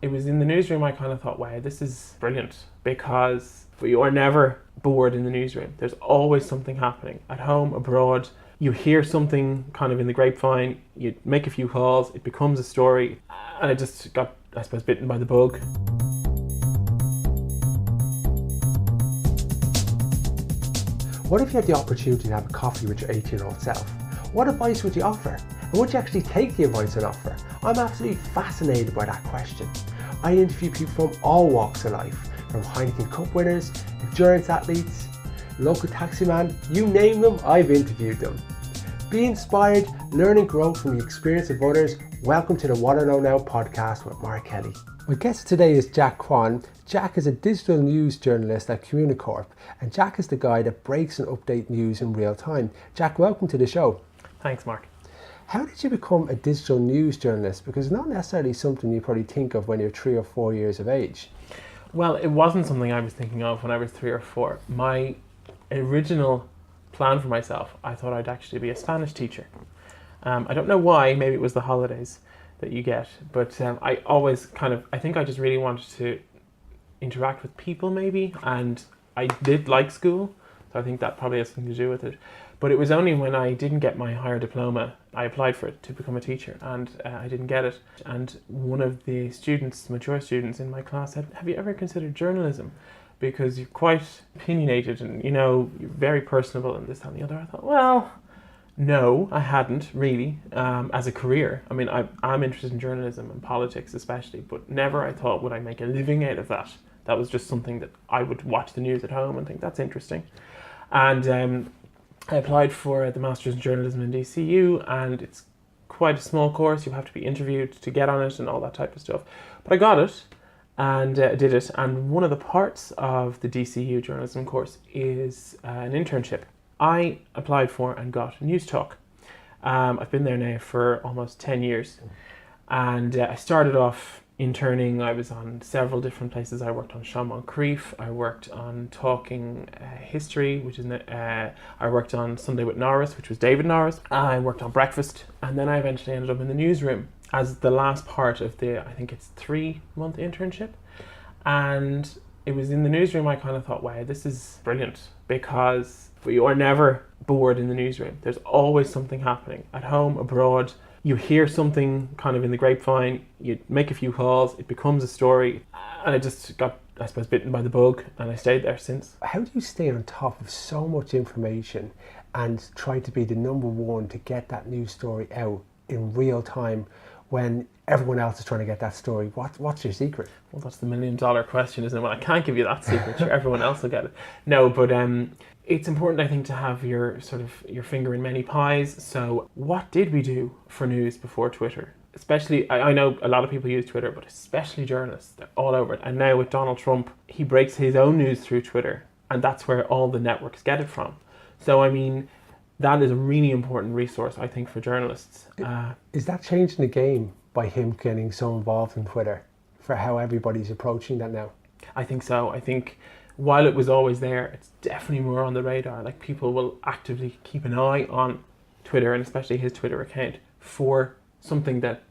It was in the newsroom I kind of thought, wow, this is brilliant, because you are never bored in the newsroom. There's always something happening at home, abroad. You hear something kind of in the grapevine, you make a few calls, it becomes a story, and I just got, I suppose, bitten by the bug. What if you had the opportunity to have a coffee with your 18-year-old self? What advice would you offer? And would you actually take the advice on offer? I'm absolutely fascinated by that question. I interview people from all walks of life, from Heineken Cup winners, endurance athletes, local taxi man, you name them, I've interviewed them. Be inspired, learn and grow from the experience of others. Welcome to the What I Know Now podcast with Mark Kelly. My guest today is Jack Quann. Jack is a digital news journalist at Communicorp, and Jack is the guy that breaks and updates news in real time. Jack, welcome to the show. Thanks, Mark. How did you become a digital news journalist? Because it's not necessarily something you probably think of when you're 3 or 4 years of age. Well, it wasn't something I was thinking of when I was 3 or 4. My original plan for myself, I thought I'd actually be a Spanish teacher. I don't know why, maybe it was the holidays that you get, but I always I think I just really wanted to interact with people maybe, and I did like school, so I think that probably has something to do with it. But it was only when I didn't get my higher diploma, I applied for it to become a teacher, and I didn't get it. And one of the students, mature students in my class said, have you ever considered journalism? Because you're quite opinionated and, you're very personable and this, that and the other. I thought, well, no, I hadn't really, as a career. I mean, I'm interested in journalism and politics especially, but never I thought would I make a living out of that. That was just something that I would watch the news at home and think that's interesting. And I applied for the Masters in Journalism in DCU, and it's quite a small course. You have to be interviewed to get on it and all that type of stuff. But I got it and did it. And one of the parts of the DCU journalism course is an internship. I applied for and got Newstalk. I've been there now for almost 10 years. And I started off interning. I was on several different places. I worked on Sean Moncrief. I worked on Talking History, which is I worked on Sunday with Norris, which was David Norris. I worked on Breakfast, and then I eventually ended up in the newsroom as the last part of the, I think it's 3-month internship. And it was in the newsroom I kind of thought, wow, this is brilliant, because you are never bored in the newsroom. There's always something happening at home, abroad. You hear something kind of in the grapevine, you make a few calls, it becomes a story, and I just got, I suppose, bitten by the bug, and I stayed there since. How do you stay on top of so much information and try to be the number one to get that news story out in real time when everyone else is trying to get that story? What's your secret? Well, that's the $1 million question, isn't it? Well, I can't give you that secret, sure, everyone else will get it. No, but it's important, I think, to have your finger in many pies. So what did we do for news before Twitter? Especially, I know a lot of people use Twitter, but especially journalists, they're all over it. And now with Donald Trump, he breaks his own news through Twitter, and that's where all the networks get it from. So, I mean, that is a really important resource, I think, for journalists. Is that changing the game by him getting so involved in Twitter for how everybody's approaching that now? I think so. I think while it was always there, it's definitely more on the radar. Like, people will actively keep an eye on Twitter, and especially his Twitter account, for something that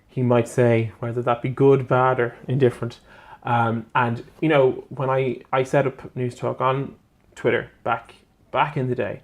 he might say, whether that be good, bad, or indifferent. And, when I set up Newstalk on Twitter back in the day,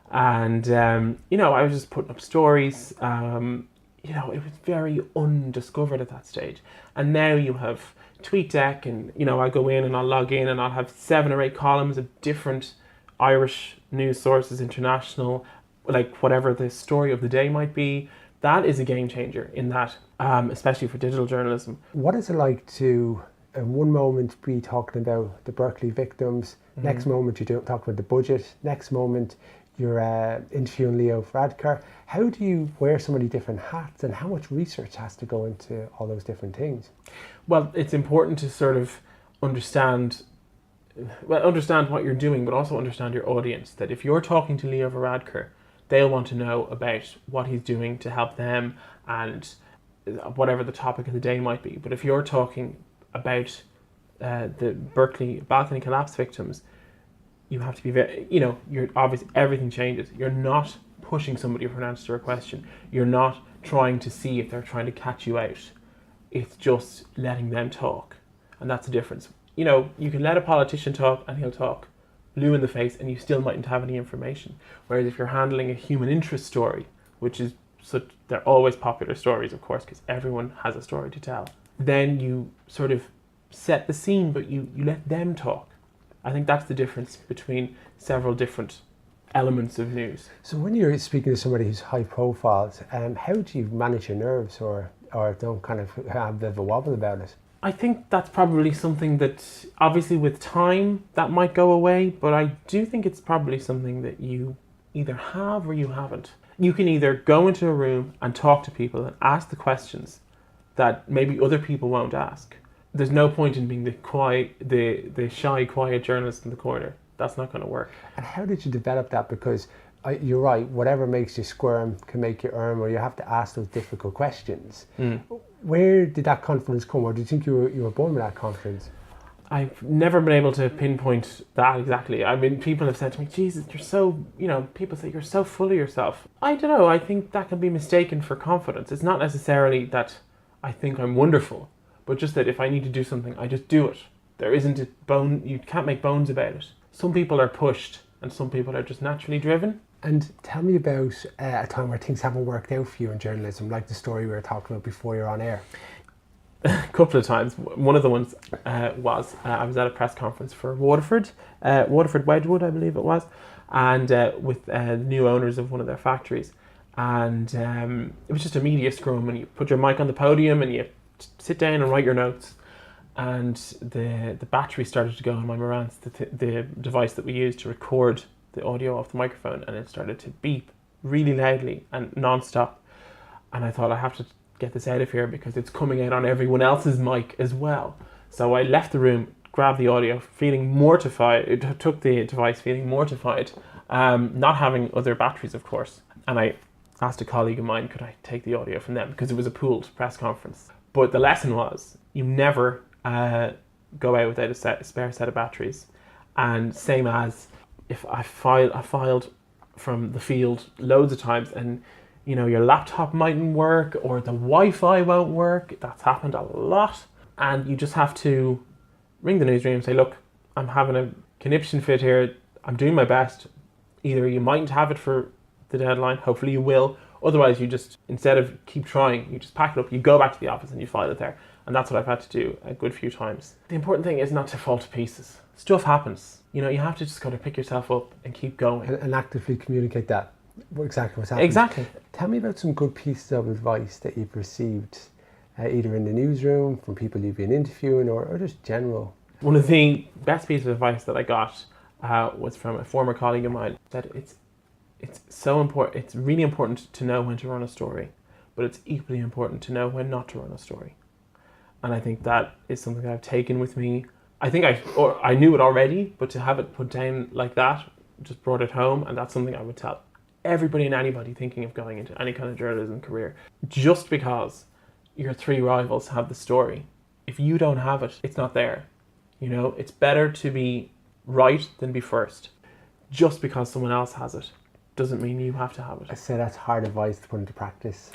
and, I was just putting up stories. It was very undiscovered at that stage. And now you have TweetDeck, and, I'll go in and I'll log in and I'll have 7 or 8 columns of different Irish news sources, international, like whatever the story of the day might be. That is a game changer in that, especially for digital journalism. What is it like to, in one moment, be talking about the Berkeley victims, next moment you talk about the budget, next moment you're interviewing Leo Varadkar? How do you wear so many different hats, and how much research has to go into all those different things? Well, it's important to sort of understand what you're doing, but also understand your audience. That if you're talking to Leo Varadkar, they'll want to know about what he's doing to help them and whatever the topic of the day might be. But if you're talking about the Berkeley balcony collapse victims, you have to be very, you're obviously, everything changes. You're not pushing somebody for an answer to a question. You're not trying to see if they're trying to catch you out. It's just letting them talk. And that's the difference. You know, you can let a politician talk and he'll talk blue in the face and you still mightn't have any information. Whereas if you're handling a human interest story, which is such, they're always popular stories, of course, because everyone has a story to tell, then you sort of set the scene, but you let them talk. I think that's the difference between several different elements of news. So when you're speaking to somebody who's high profile, how do you manage your nerves or don't kind of have a bit of a wobble about it? I think that's probably something that, obviously with time, that might go away, but I do think it's probably something that you either have or you haven't. You can either go into a room and talk to people and ask the questions that maybe other people won't ask. There's no point in being the shy, quiet journalist in the corner. That's not going to work. And how did you develop that? Because you're right, whatever makes you squirm can make you earn, or you have to ask those difficult questions. Where did that confidence come, or do you think you were born with that confidence? I've never been able to pinpoint that exactly. I mean, people have said to me, Jesus, you're so, people say you're so full of yourself. I don't know, I think that can be mistaken for confidence. It's not necessarily that I think I'm wonderful, but just that if I need to do something, I just do it. There isn't a bone, you can't make bones about it. Some people are pushed and some people are just naturally driven. And tell me about a time where things haven't worked out for you in journalism, like the story we were talking about before you're on air. A couple of times. One of the ones was I was at a press conference for Waterford Wedgwood, I believe it was, and with the new owners of one of their factories. And it was just a media scrum, and you put your mic on the podium and you sit down and write your notes. And the battery started to go on my Marantz, the device that we use to record the audio off the microphone, and it started to beep really loudly and non-stop. And I thought, I have to get this out of here because it's coming out on everyone else's mic as well. So I left the room, grabbed the audio, feeling mortified, took the device feeling mortified, not having other batteries, of course. And I asked a colleague of mine, could I take the audio from them? Because it was a pooled press conference. But the lesson was, you never go out without a spare set of batteries. And same as if I filed from the field loads of times and your laptop mightn't work or the Wi-Fi won't work. That's happened a lot. And you just have to ring the newsroom and say, look, I'm having a conniption fit here. I'm doing my best. Either you mightn't have it for the deadline. Hopefully you will. Otherwise, you just, instead of keep trying, you just pack it up, you go back to the office and you file it there. And that's what I've had to do a good few times. The important thing is not to fall to pieces. Stuff happens. You have to just kind of pick yourself up and keep going. And actively communicate that. Exactly what's happening. Exactly. Tell me about some good pieces of advice that you've received, either in the newsroom, from people you've been interviewing, or just general. One of the best pieces of advice that I got was from a former colleague of mine. That it's so important. It's really important to know when to run a story, but it's equally important to know when not to run a story. And I think that is something that I've taken with me. I think I knew it already, but to have it put down like that just brought it home, and that's something I would tell everybody and anybody thinking of going into any kind of journalism career. Just because your three rivals have the story, if you don't have it, it's not there. It's better to be right than be first. Just because someone else has it doesn't mean you have to have it. I say that's hard advice to put into practice.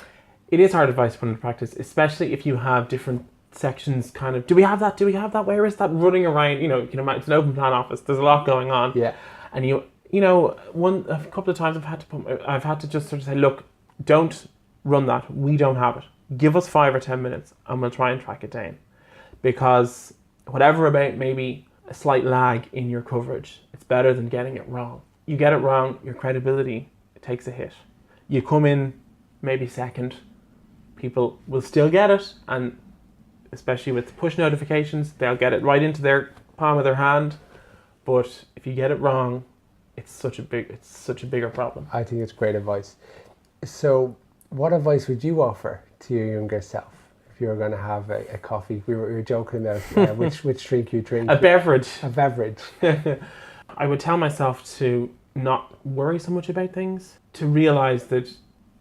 It is hard advice to put into practice, especially if you have different sections kind of, do we have that? Where is that running around? You can imagine it's an open plan office. There's a lot going on. Yeah. And a couple of times I've had to just sort of say, look, don't run that. We don't have it. Give us 5 or 10 minutes and we'll try and track it down. Because whatever about maybe a slight lag in your coverage, it's better than getting it wrong. You get it wrong, your credibility takes a hit. You come in maybe second, people will still get it, and especially with push notifications, they'll get it right into their palm of their hand. But if you get it wrong, it's such a bigger problem. I think it's great advice. So what advice would you offer to your younger self if you were going to have a coffee? We were joking about which drink you drink. A beverage. I would tell myself to not worry so much about things, to realise that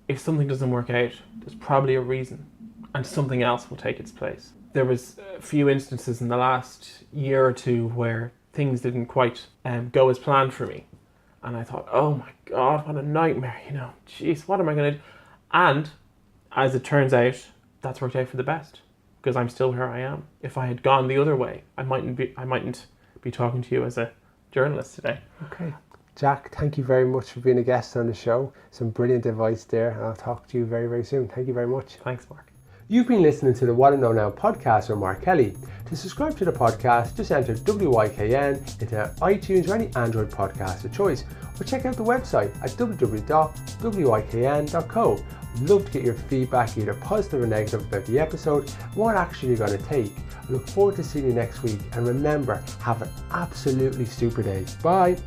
if something doesn't work out, there's probably a reason and something else will take its place. There was a few instances in the last year or two where things didn't quite go as planned for me. And I thought, oh my God, what a nightmare, Jeez, what am I going to do? And as it turns out, that's worked out for the best. because I'm still where I am. If I had gone the other way, I mightn't be talking to you as a journalist today. Okay. Jack, thank you very much for being a guest on the show. Some brilliant advice there, and I'll talk to you very, very soon. Thank you very much. Thanks, Mark. You've been listening to the What I Know Now podcast with Mark Kelly. To subscribe to the podcast, just enter WIKN into iTunes or any Android podcast of choice, or check out the website at www.wikn.co. I'd love to get your feedback, either positive or negative, about the episode, what action you're going to take. I look forward to seeing you next week, and remember, have an absolutely super day. Bye.